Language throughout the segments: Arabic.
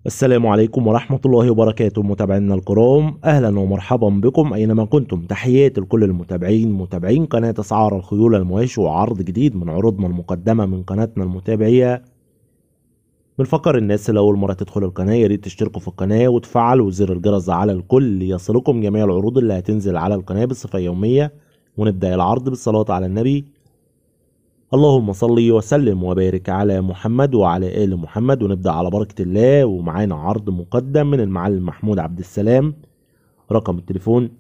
السلام عليكم ورحمة الله وبركاته. متابعينا الكرام، أهلا ومرحبا بكم أينما كنتم. تحياتي لكل المتابعين، متابعين قناة أسعار الخيول المواشي، وعرض جديد من عروضنا المقدمة من قناتنا المتابعية. بنفكر الناس اللي أول مرة تدخل القناة ياريت تشتركوا في القناة وتفعلوا زر الجرس على الكل ليصلكم جميع العروض اللي هتنزل على القناة بصفة يومية. ونبدأ العرض بالصلاة على النبي. اللهم صل وسلم وبارك على محمد وعلى آل محمد. ونبدأ على بركة الله، ومعانا عرض مقدم من المعلم محمود عبد السلام. رقم التليفون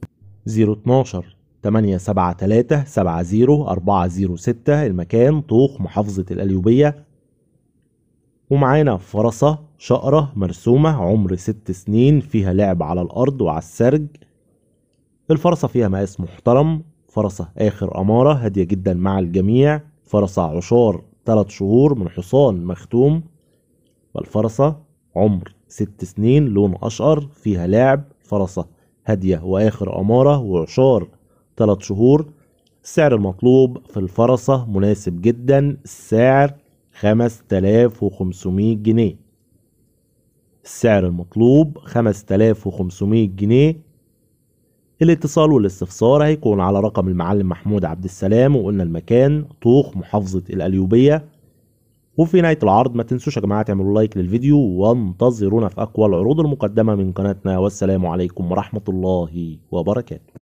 012 873 70406. المكان طوخ محافظة القليوبية. ومعانا فرسة شقرة مرسومة عمر 6 سنين، فيها لعب على الأرض وعلى السرج. الفرسة فيها مقاس محترم، فرسة آخر أمارة، هادية جدا مع الجميع. فرسة عشار 3 شهور من حصان مختوم. والفرسة عمر 6 سنين، لون أشقر، فيها لعب، فرسة هادية وآخر أمارة، وعشار 3 شهور. السعر المطلوب في الفرسة مناسب جدا، السعر 5500 جنيه. السعر المطلوب 5500 جنيه. الاتصال والاستفسار هيكون على رقم المعلم محمود عبد السلام، وقلنا المكان طوخ محافظة القليوبية. وفي نهاية العرض ما تنسوش يا جماعة تعملوا لايك للفيديو، وانتظرونا في أقوى العروض المقدمة من قناتنا. والسلام عليكم ورحمة الله وبركاته.